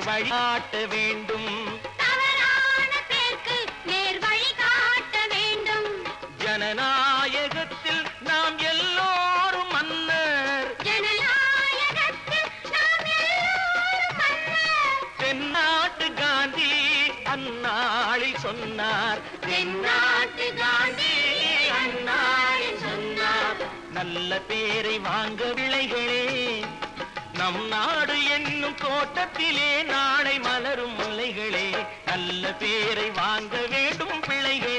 நேர் வழி காட்ட வேண்டும். தவறான பேருக்கு நேர் வழி காட்ட வேண்டும். ஜனநாயகத்தில் நாம் எல்லோரும் மன்னர். ஜனநாயகத்தில் நாம் எல்லோரும் மன்னர். தென்னாட்டு காந்தி அந்நாளில் சொன்னார். தென்னாட்டு காந்தி அந்நாளில் சொன்னார். நல்ல பேரை வாங்க விளைகளே, நம் நாடு என்னும் தோட்டத்திலே நாளை மலரும் முல்லைகளே. நல்ல பேரை வாங்க வேண்டும் பிள்ளைகளே.